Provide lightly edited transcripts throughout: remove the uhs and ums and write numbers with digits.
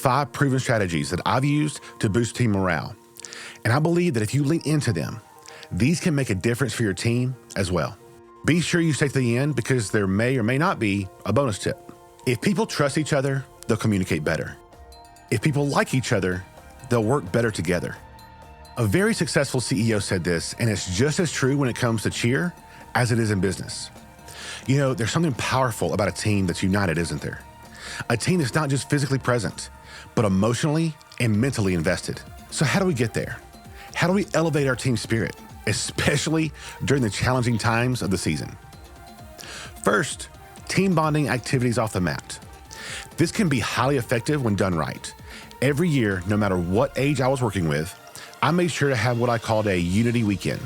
5 proven strategies that I've used to boost team morale. And I believe that if you lean into them, these can make a difference for your team as well. Be sure you stay to the end because there may or may not be a bonus tip. If people trust each other, they'll communicate better. If people like each other, they'll work better together. A very successful CEO said this, and it's just as true when it comes to cheer as it is in business. You know, there's something powerful about a team that's united, isn't there? A team that's not just physically present, but emotionally and mentally invested. So how do we get there? How do we elevate our team spirit, especially during the challenging times of the season? First, team bonding activities off the mat. This can be highly effective when done right. Every year, no matter what age I was working with, I made sure to have what I called a unity weekend.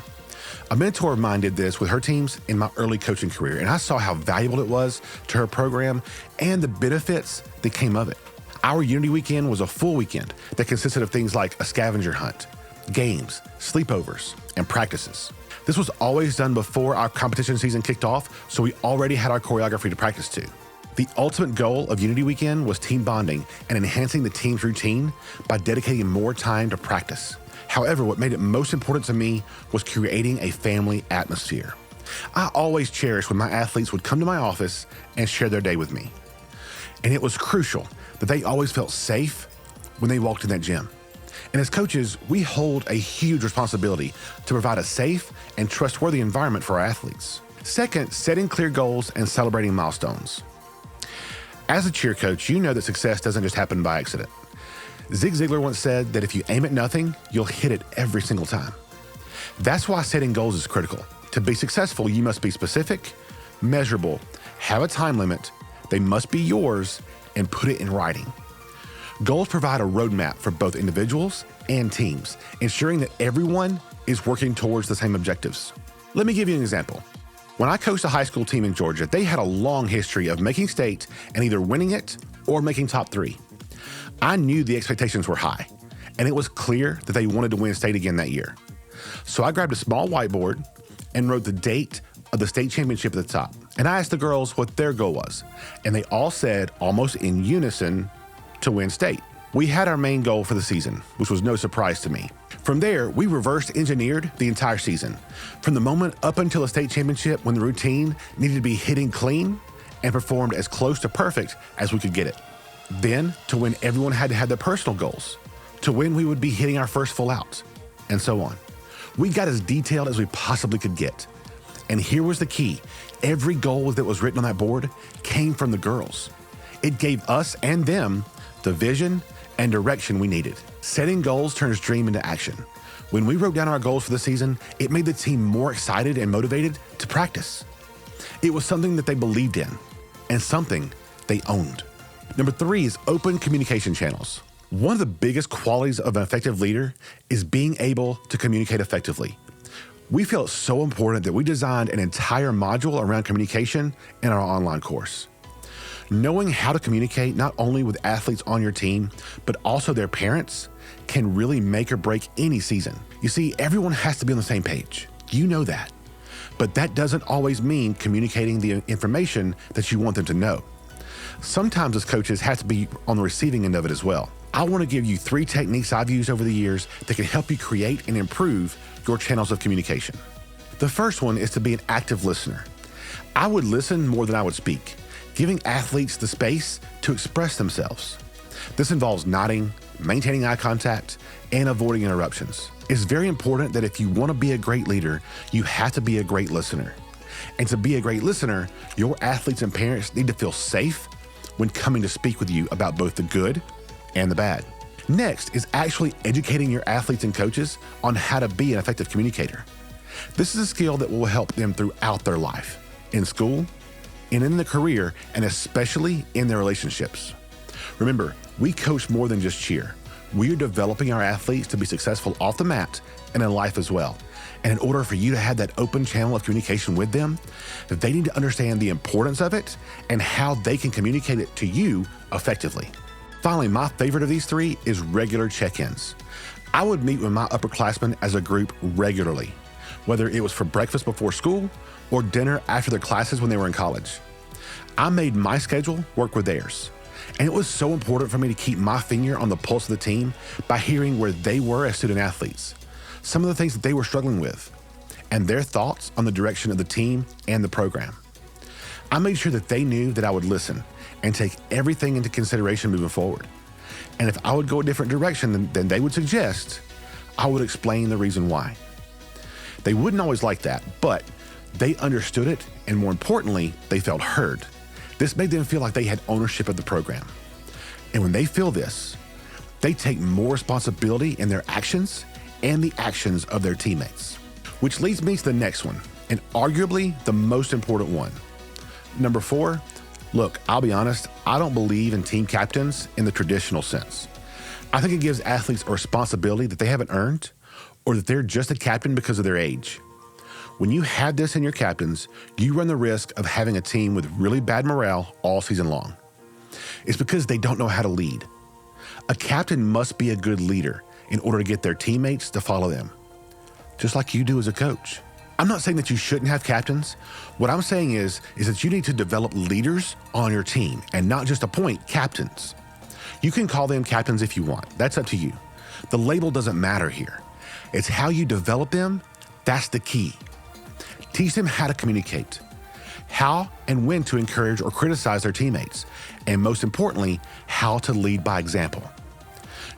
A mentor of mine did this with her teams in my early coaching career, and I saw how valuable it was to her program and the benefits that came of it. Our Unity Weekend was a full weekend that consisted of things like a scavenger hunt, games, sleepovers, and practices. This was always done before our competition season kicked off, so we already had our choreography to practice to. The ultimate goal of Unity Weekend was team bonding and enhancing the team's routine by dedicating more time to practice. However, what made it most important to me was creating a family atmosphere. I always cherished when my athletes would come to my office and share their day with me. And it was crucial that they always felt safe when they walked in that gym. And as coaches, we hold a huge responsibility to provide a safe and trustworthy environment for our athletes. Second, setting clear goals and celebrating milestones. As a cheer coach, you know that success doesn't just happen by accident. Zig Ziglar once said that if you aim at nothing, you'll hit it every single time. That's why setting goals is critical. To be successful, you must be specific, measurable, have a time limit, they must be yours, and put it in writing. Goals provide a roadmap for both individuals and teams, ensuring that everyone is working towards the same objectives. Let me give you an example. When I coached a high school team in Georgia, they had a long history of making state and either winning it or making top 3. I knew the expectations were high, and it was clear that they wanted to win state again that year. So I grabbed a small whiteboard and wrote the date of the state championship at the top. And I asked the girls what their goal was, and they all said, almost in unison, to win state. We had our main goal for the season, which was no surprise to me. From there, we reverse engineered the entire season, from the moment up until the state championship when the routine needed to be hitting clean and performed as close to perfect as we could get it. Then, to when everyone had to have their personal goals, to when we would be hitting our first full out, and so on. We got as detailed as we possibly could get. And here was the key. Every goal that was written on that board came from the girls. It gave us and them the vision and direction we needed. Setting goals turns dream into action. When we wrote down our goals for the season, it made the team more excited and motivated to practice. It was something that they believed in and something they owned. Number 3 is open communication channels. One of the biggest qualities of an effective leader is being able to communicate effectively. We felt so important that we designed an entire module around communication in our online course. Knowing how to communicate not only with athletes on your team, but also their parents can really make or break any season. You see, everyone has to be on the same page. You know that. But that doesn't always mean communicating the information that you want them to know. Sometimes as coaches have to be on the receiving end of it as well. I want to give you 3 techniques I've used over the years that can help you create and improve your channels of communication. The first one is to be an active listener. I would listen more than I would speak, giving athletes the space to express themselves. This involves nodding, maintaining eye contact, and avoiding interruptions. It's very important that if you want to be a great leader, you have to be a great listener. And to be a great listener, your athletes and parents need to feel safe when coming to speak with you about both the good and the bad. Next is actually educating your athletes and coaches on how to be an effective communicator. This is a skill that will help them throughout their life, in school, and in their career, and especially in their relationships. Remember, we coach more than just cheer. We are developing our athletes to be successful off the mat and in life as well. And in order for you to have that open channel of communication with them, they need to understand the importance of it and how they can communicate it to you effectively. Finally, my favorite of these 3 is regular check-ins. I would meet with my upperclassmen as a group regularly, whether it was for breakfast before school or dinner after their classes when they were in college. I made my schedule work with theirs, And it was so important for me to keep my finger on the pulse of the team by hearing where they were as student athletes, some of the things that they were struggling with, and their thoughts on the direction of the team and the program. I made sure that they knew that I would listen and take everything into consideration moving forward. And if I would go a different direction than they would suggest, I would explain the reason why. They wouldn't always like that, but they understood it, and more importantly, they felt heard. This made them feel like they had ownership of the program. And when they feel this, they take more responsibility in their actions and the actions of their teammates. Which leads me to the next one, and arguably the most important one. Number 4, look, I'll be honest, I don't believe in team captains in the traditional sense. I think it gives athletes a responsibility that they haven't earned, or that they're just a captain because of their age. When you have this in your captains, you run the risk of having a team with really bad morale all season long. It's because they don't know how to lead. A captain must be a good leader in order to get their teammates to follow them, just like you do as a coach. I'm not saying that you shouldn't have captains. What I'm saying is that you need to develop leaders on your team and not just appoint captains. You can call them captains if you want. That's up to you. The label doesn't matter here. It's how you develop them. That's the key. Teach them how to communicate, how and when to encourage or criticize their teammates, and most importantly, how to lead by example.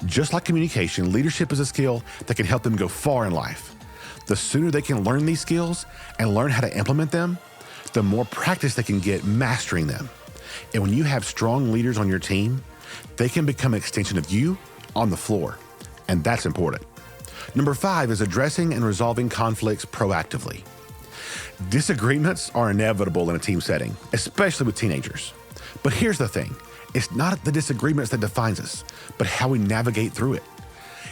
Just like communication, leadership is a skill that can help them go far in life. The sooner they can learn these skills and learn how to implement them, the more practice they can get mastering them. And when you have strong leaders on your team, they can become an extension of you on the floor, and that's important. Number 5 is addressing and resolving conflicts proactively. Disagreements are inevitable in a team setting, especially with teenagers. But here's the thing, it's not the disagreements that defines us, but how we navigate through it.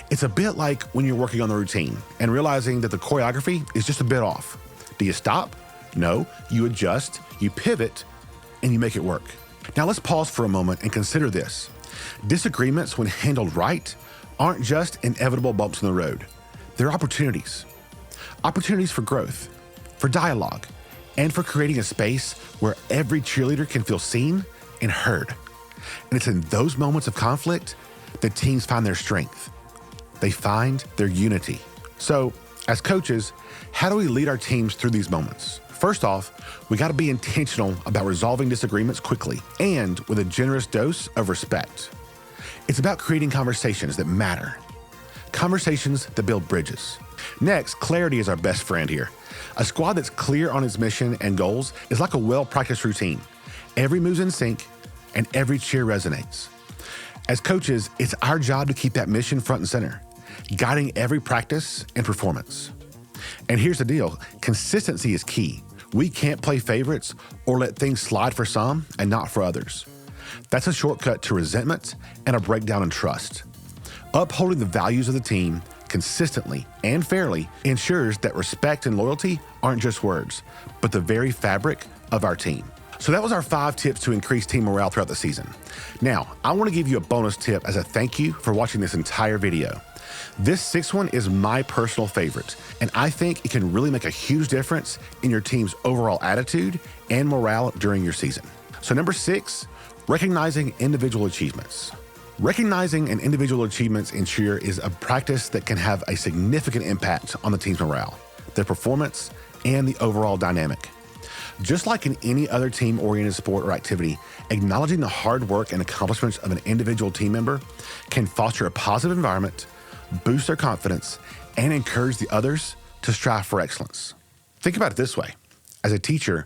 It's a bit like when you're working on the routine and realizing that the choreography is just a bit off. Do you stop? No, you adjust, you pivot, and you make it work. Now let's pause for a moment and consider this. Disagreements, when handled right, aren't just inevitable bumps in the road. They're opportunities. Opportunities for growth, for dialogue, and for creating a space where every cheerleader can feel seen and heard. And it's in those moments of conflict that teams find their strength. They find their unity. So, as coaches, how do we lead our teams through these moments? First off, we got to be intentional about resolving disagreements quickly and with a generous dose of respect. It's about creating conversations that matter, conversations that build bridges. Next, clarity is our best friend here. A squad that's clear on its mission and goals is like a well-practiced routine. Every move's in sync and every cheer resonates. As coaches, it's our job to keep that mission front and center, guiding every practice and performance. And here's the deal, consistency is key. We can't play favorites or let things slide for some and not for others. That's a shortcut to resentment and a breakdown in trust. Upholding the values of the team consistently and fairly ensures that respect and loyalty aren't just words, but the very fabric of our team. So that was our 5 tips to increase team morale throughout the season. Now, I want to give you a bonus tip as a thank you for watching this entire video. This 6th one is my personal favorite, and I think it can really make a huge difference in your team's overall attitude and morale during your season. So number 6, recognizing individual achievements. Recognizing an individual achievements in cheer is a practice that can have a significant impact on the team's morale, their performance, and the overall dynamic. Just like in any other team-oriented sport or activity, acknowledging the hard work and accomplishments of an individual team member can foster a positive environment, boost their confidence, and encourage the others to strive for excellence. Think about it this way. As a teacher,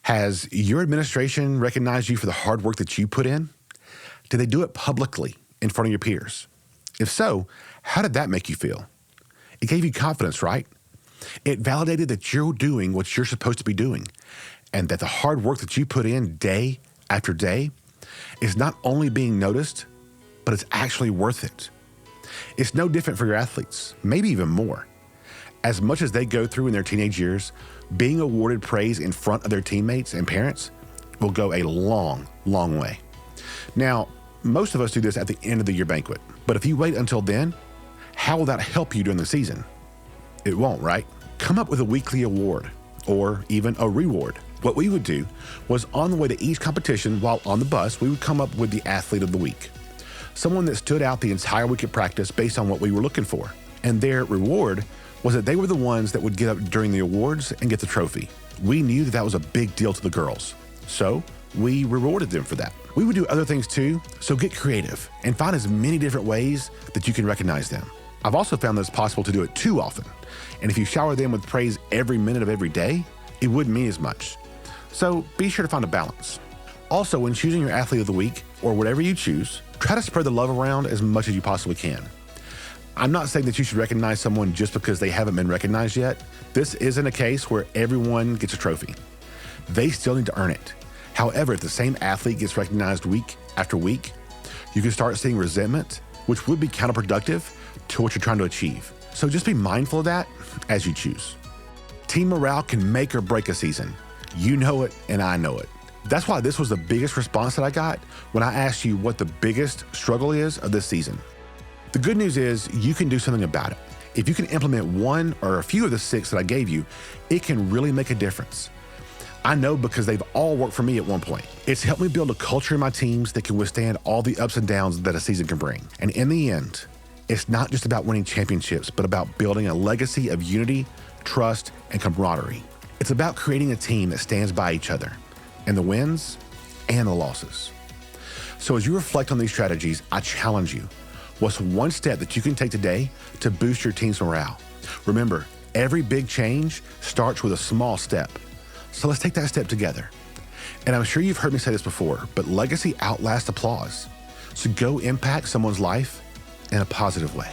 has your administration recognized you for the hard work that you put in? Did they do it publicly in front of your peers? If so, how did that make you feel? It gave you confidence, right? It validated that you're doing what you're supposed to be doing, and that the hard work that you put in day after day is not only being noticed, but it's actually worth it. It's no different for your athletes, maybe even more. As much as they go through in their teenage years, being awarded praise in front of their teammates and parents will go a long, long way. Now, most of us do this at the end of the year banquet, but if you wait until then, how will that help you during the season? It won't, right? Come up with a weekly award or even a reward What we would do was on the way to each competition while on the bus, we would come up with the athlete of the week. Someone that stood out the entire week at practice based on what we were looking for. And their reward was that they were the ones that would get up during the awards and get the trophy. We knew that that was a big deal to the girls, so we rewarded them for that. We would do other things too, so get creative and find as many different ways that you can recognize them. I've also found that it's possible to do it too often. And if you shower them with praise every minute of every day, it wouldn't mean as much. So be sure to find a balance. Also, when choosing your athlete of the week, or whatever you choose, try to spread the love around as much as you possibly can. I'm not saying that you should recognize someone just because they haven't been recognized yet. This isn't a case where everyone gets a trophy. They still need to earn it. However, if the same athlete gets recognized week after week, you can start seeing resentment, which would be counterproductive to what you're trying to achieve. So just be mindful of that as you choose. Team morale can make or break a season. You know it, and I know it. That's why this was the biggest response that I got when I asked you what the biggest struggle is of this season. The good news is you can do something about it. If you can implement one or a few of the 6 that I gave you, it can really make a difference. I know because they've all worked for me at one point. It's helped me build a culture in my teams that can withstand all the ups and downs that a season can bring. And in the end, it's not just about winning championships, but about building a legacy of unity, trust, and camaraderie. It's about creating a team that stands by each other in the wins and the losses. So as you reflect on these strategies, I challenge you. What's one step that you can take today to boost your team's morale? Remember, every big change starts with a small step. So let's take that step together. And I'm sure you've heard me say this before, but legacy outlasts applause. So go impact someone's life in a positive way.